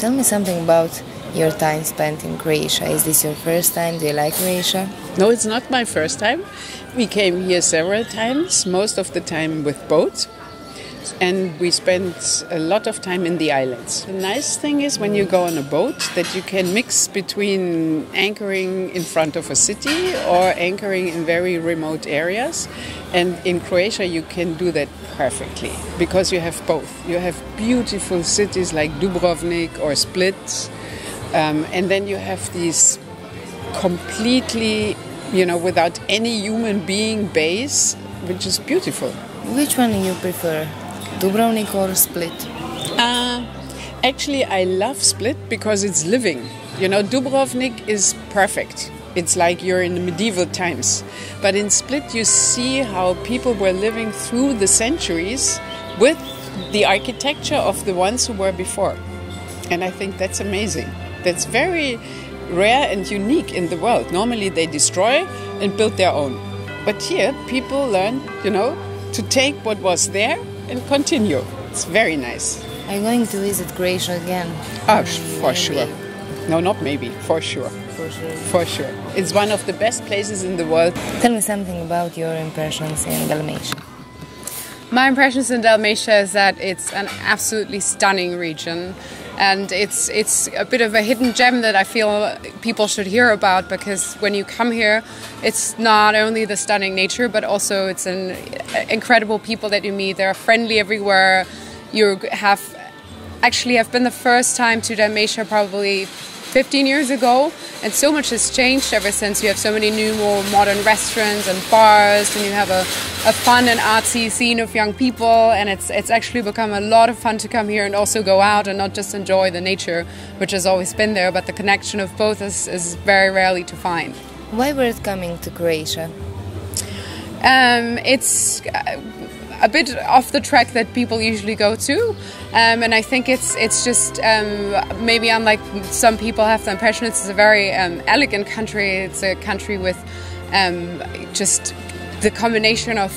Tell me something about your time spent in Croatia. Is this your first time? Do you like Croatia? No, it's not my first time. We came here several times, most of the time with boats. And we spent a lot of time in the islands. The nice thing is when you go on a boat that you can mix between anchoring in front of a city or anchoring in very remote areas. And in Croatia you can do that perfectly because you have both. You have beautiful cities like Dubrovnik or Split. And then you have these completely, without any human being base, which is beautiful. Which one do you prefer? Dubrovnik or Split? Actually, I love Split because it's living. Dubrovnik is perfect. It's like you're in the medieval times. But in Split, you see how people were living through the centuries with the architecture of the ones who were before. And I think that's amazing. That's very rare and unique in the world. Normally, they destroy and build their own. But here, people learn, to take what was there and continue. It's very nice. Are you going to visit Croatia again? For sure. No, not maybe. For sure. For sure. For sure. It's one of the best places in the world. Tell me something about your impressions in Dalmatia. My impressions in Dalmatia is that it's an absolutely stunning region. And it's a bit of a hidden gem that I feel people should hear about, because when you come here, it's not only the stunning nature, but also it's an incredible people that you meet. They're friendly everywhere. You have been the first time to Dalmatia probably 15 years ago, and so much has changed ever since. You have so many new, more modern restaurants and bars, and you have a fun and artsy scene of young people, and it's actually become a lot of fun to come here and also go out and not just enjoy the nature, which has always been there, but the connection of both is very rarely to find. Why worth coming to Croatia? It's a bit off the track that people usually go to, and I think it's just maybe unlike some people have the impression, it's a very elegant country. It's a country with just the combination of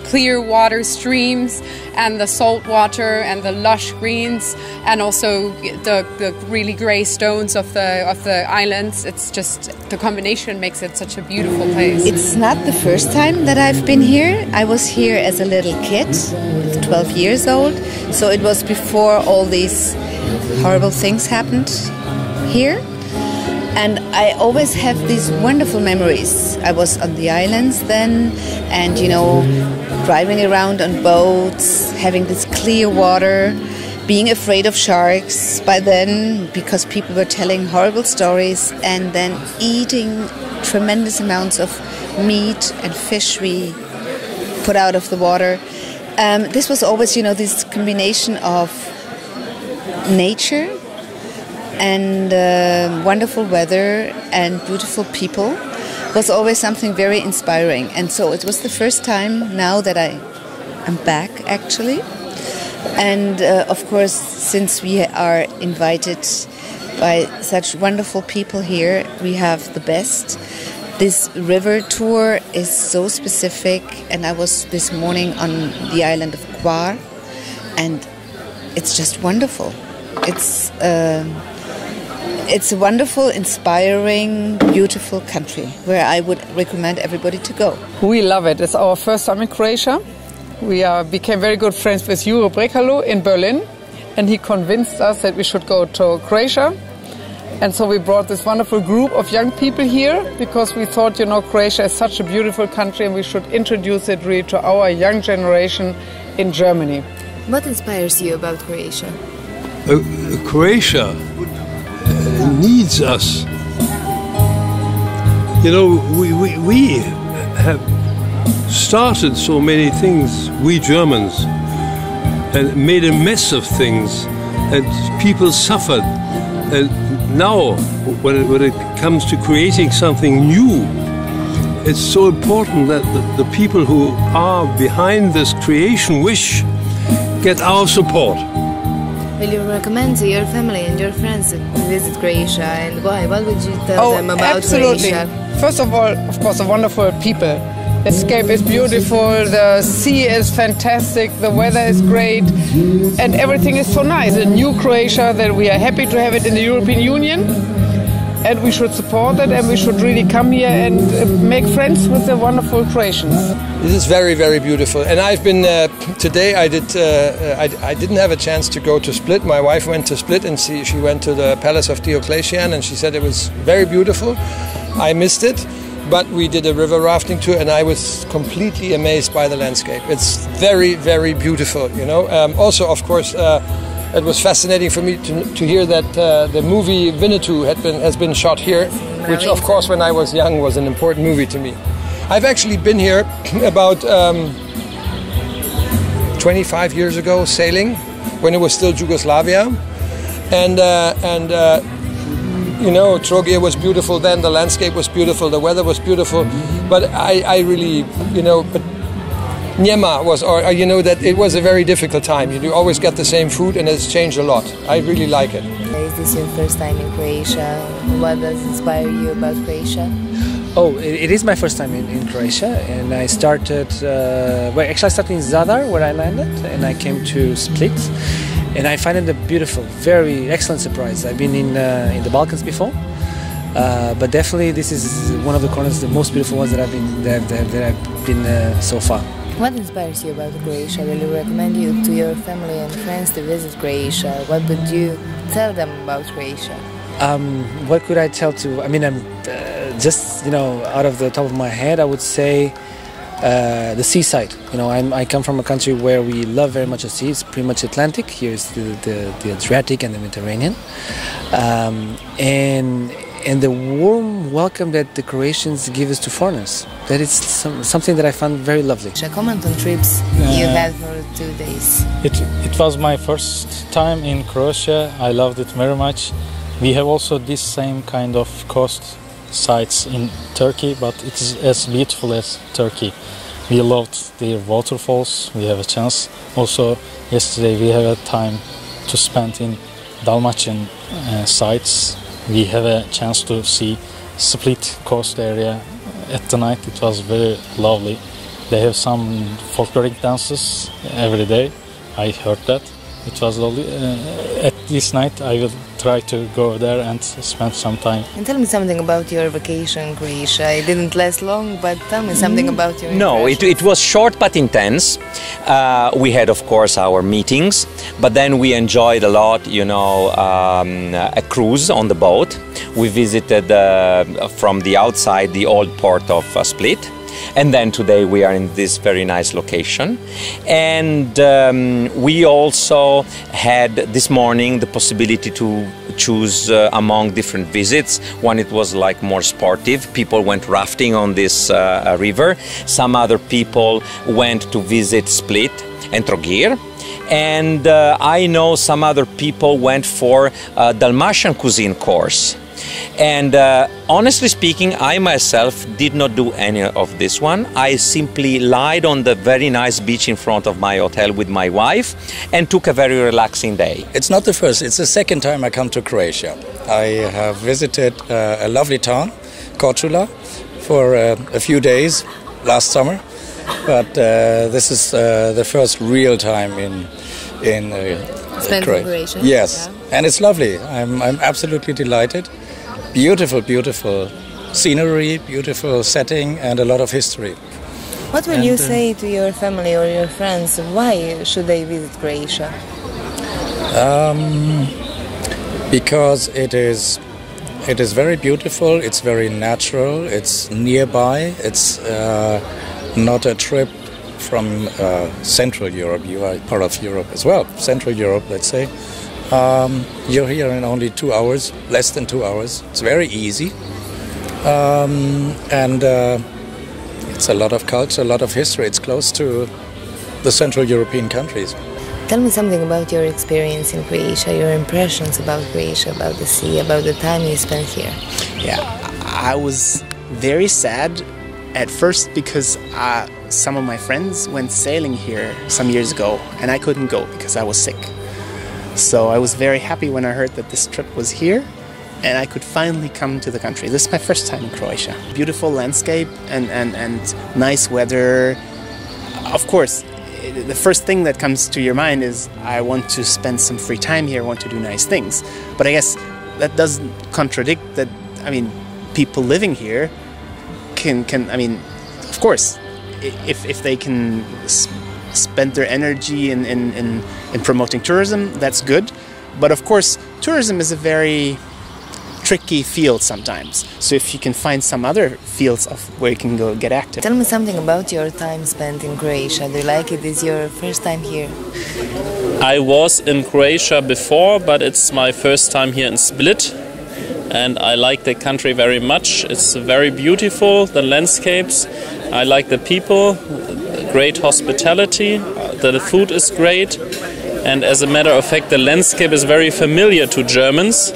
clear water streams and the salt water and the lush greens, and also the really grey stones of the islands. It's just the combination makes it such a beautiful place. It's not the first time that I've been here. I was here as a little kid, 12 years old, so it was before all these horrible things happened here. And I always have these wonderful memories. I was on the islands then, and driving around on boats, having this clear water, being afraid of sharks by then because people were telling horrible stories, and then eating tremendous amounts of meat and fish we put out of the water. This was always, this combination of nature and wonderful weather and beautiful people was always something very inspiring. And so it was the first time now that I am back, actually. And of course, since we are invited by such wonderful people here, we have the best. This river tour is so specific, and I was this morning on the island of Hvar, and it's just wonderful. It's a wonderful, inspiring, beautiful country where I would recommend everybody to go. We love it. It's our first time in Croatia. We became very good friends with Jure Brekalo in Berlin, and he convinced us that we should go to Croatia. And so we brought this wonderful group of young people here because we thought, Croatia is such a beautiful country and we should introduce it really to our young generation in Germany. What inspires you about Croatia? Croatia needs us. We have started so many things, we Germans, and made a mess of things, and people suffered. And now, when it comes to creating something new, it's so important that the people who are behind this creation wish get our support. Will you recommend to your family and your friends to visit Croatia, and why? What would you tell them about absolutely. Croatia? First of all, of course, the wonderful people. The landscape is beautiful, the sea is fantastic, the weather is great, and everything is so nice. A new Croatia that we are happy to have it in the European Union, and we should support it, and we should really come here and make friends with the wonderful Croatians. This is very, very beautiful, and I've been today. I didn't have a chance to go to Split. My wife went to Split, and she went to the Palace of Diocletian, and she said it was very beautiful. I missed it, but we did a river rafting tour, and I was completely amazed by the landscape. It's very, very beautiful. You know. Also, of course. It was fascinating for me to hear that the movie Winnetou has been shot here, which of course when I was young was an important movie to me. I've actually been here about 25 years ago sailing, when it was still Yugoslavia, and you know, Trogir was beautiful then, the landscape was beautiful, the weather was beautiful, but I really, you know, but Njema was, or you know, that it was a very difficult time. You always get the same food, and it's changed a lot. I really like it. Is this your first time in Croatia? What does inspire you about Croatia? Oh, it is my first time in Croatia, and I started. I started in Zadar, where I landed, and I came to Split, and I find it a beautiful, very excellent surprise. I've been in the Balkans before, but definitely this is one of the corners, the most beautiful ones that I've been so far. What inspires you about Croatia? Will you recommend you to your family and friends to visit Croatia? What would you tell them about Croatia? What could I tell to? I mean, I'm just, you know, out of the top of my head, I would say the seaside. You know, I come from a country where we love very much the sea. It's pretty much Atlantic. Here's the Adriatic and the Mediterranean, and the warm welcome that the Croatians give us to foreigners. That is something that I found very lovely. Comment on trips you had for 2 days. It was my first time in Croatia. I loved it very much. We have also this same kind of coast sites in Turkey, but it is as beautiful as Turkey. We loved the waterfalls. We have a chance. Also, yesterday we have a time to spend in Dalmatian sites. We have a chance to see Split coast area at the night. It was very lovely. They have some folkloric dances every day. I heard that. It was lovely. At this night I will try to go there and spend some time. And tell me something about your vacation in Croatia. It didn't last long, but tell me something about your No, it was short but intense. We had, of course, our meetings, but then we enjoyed a lot, you know, a cruise on the boat. We visited from the outside the old port of Split. And then today we are in this very nice location, and we also had this morning the possibility to choose among different visits. One, it was like more sportive. People went rafting on this river. Some other people went to visit Split and Trogir. And I know some other people went for a Dalmatian cuisine course. And honestly speaking, I myself did not do any of this one. I simply lied on the very nice beach in front of my hotel with my wife and took a very relaxing day. It's not the first, it's the second time I come to Croatia. I have visited a lovely town, Korčula, for a few days last summer. But this is the first real time in Croatia. Yes, yeah. And it's lovely. I'm absolutely delighted. Beautiful, beautiful scenery, beautiful setting, and a lot of history. What will you say to your family or your friends? Why should they visit Croatia? Because it is very beautiful. It's very natural. It's nearby. It's not a trip from Central Europe. You are part of Europe as well. Central Europe, let's say. You're here in only 2 hours, less than 2 hours. It's very easy, and it's a lot of culture, a lot of history. It's close to the Central European countries. Tell me something about your experience in Croatia, your impressions about Croatia, about the sea, about the time you spent here. Yeah, I was very sad at first because some of my friends went sailing here some years ago and I couldn't go because I was sick. So I was very happy when I heard that this trip was here, and I could finally come to the country. This is my first time in Croatia. Beautiful landscape and nice weather. Of course, the first thing that comes to your mind is I want to spend some free time here, I want to do nice things. But I guess that doesn't contradict that, I mean, people living here can I mean, of course, if they can spend their energy in promoting tourism, that's good. But of course, tourism is a very tricky field sometimes. So if you can find some other fields of where you can go get active. Tell me something about your time spent in Croatia. Do you like it? Is your first time here? I was in Croatia before, but it's my first time here in Split. And I like the country very much. It's very beautiful, the landscapes. I like the people, great hospitality. The food is great. And as a matter of fact, the landscape is very familiar to Germans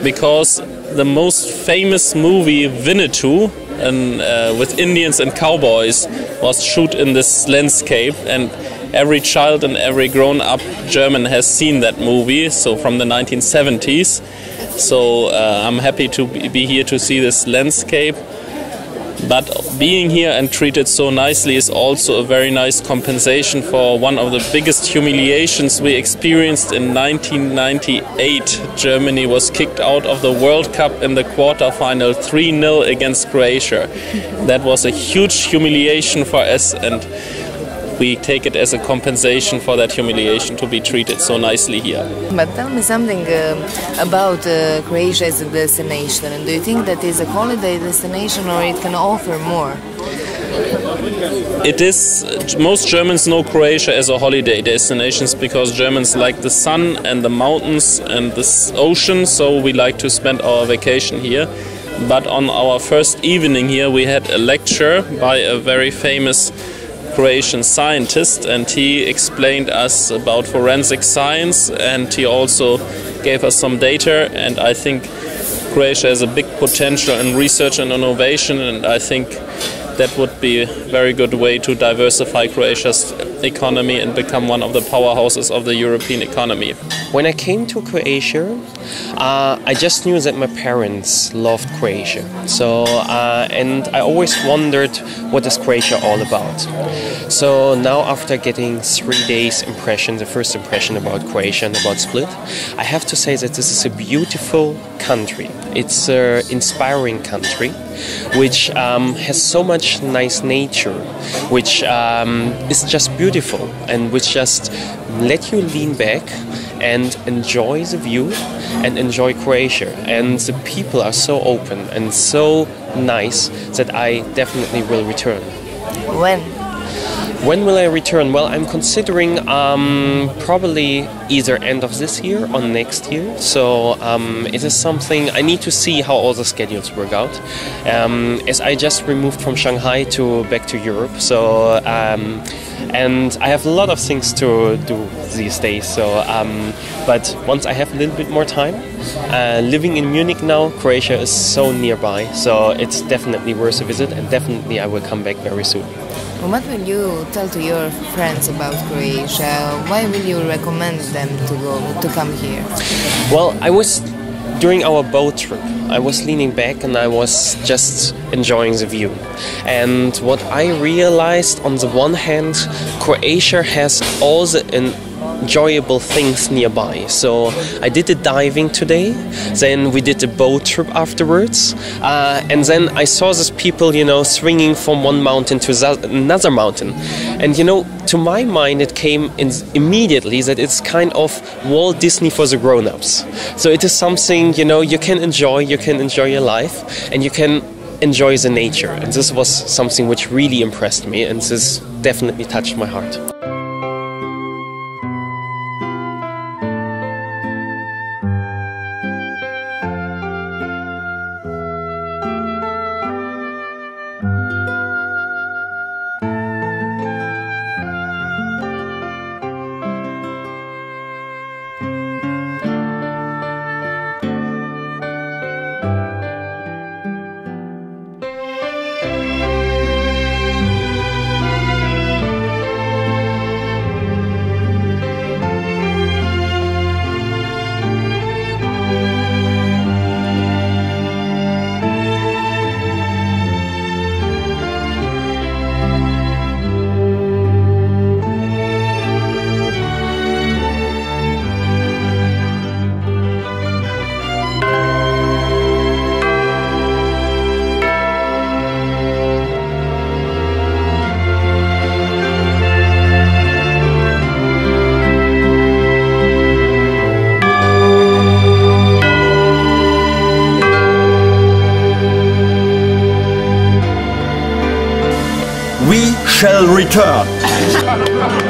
because the most famous movie, Winnetou, with Indians and cowboys, was shot in this landscape. And every child and every grown-up German has seen that movie, so from the 1970s. So I'm happy to be here to see this landscape. But being here and treated so nicely is also a very nice compensation for one of the biggest humiliations we experienced in 1998. Germany was kicked out of the World Cup in the quarterfinal 3-0 against Croatia. That was a huge humiliation for us, and we take it as a compensation for that humiliation to be treated so nicely here. But tell me something about Croatia as a destination. Do you think that is a holiday destination or it can offer more? It is. Most Germans know Croatia as a holiday destination because Germans like the sun and the mountains and the ocean, so we like to spend our vacation here. But on our first evening here we had a lecture by a very famous Croatian scientist, and he explained us about forensic science, and he also gave us some data, and I think Croatia has a big potential in research and innovation, and I think that would be a very good way to diversify Croatia's economy and become one of the powerhouses of the European economy. When I came to Croatia, I just knew that my parents loved Croatia. So, and I always wondered, what is Croatia all about? So now, after getting 3 days impression, the first impression about Croatia and about Split, I have to say that this is a beautiful country. It's an inspiring country, which has so much nice nature, which is just beautiful and which just let you lean back and enjoy the view and enjoy Croatia. And the people are so open and so nice that I definitely will return. When? When will I return? Well, I'm considering probably either end of this year or next year. So it is something I need to see how all the schedules work out. As I just removed from Shanghai back to Europe, so and I have a lot of things to do these days. So, but once I have a little bit more time, living in Munich now, Croatia is so nearby, so it's definitely worth a visit, and definitely I will come back very soon. What will you tell to your friends about Croatia? Why will you recommend them to come here? Well, during our boat trip, I was leaning back and I was just enjoying the view. And what I realized, on the one hand, Croatia has all the enjoyable things nearby. So I did the diving today, then we did the boat trip afterwards, and then I saw these people, swinging from one mountain to another mountain. And to my mind it came immediately that it's kind of Walt Disney for the grown-ups. So it is something, you can enjoy your life, and you can enjoy the nature. And this was something which really impressed me, and this definitely touched my heart. shall return.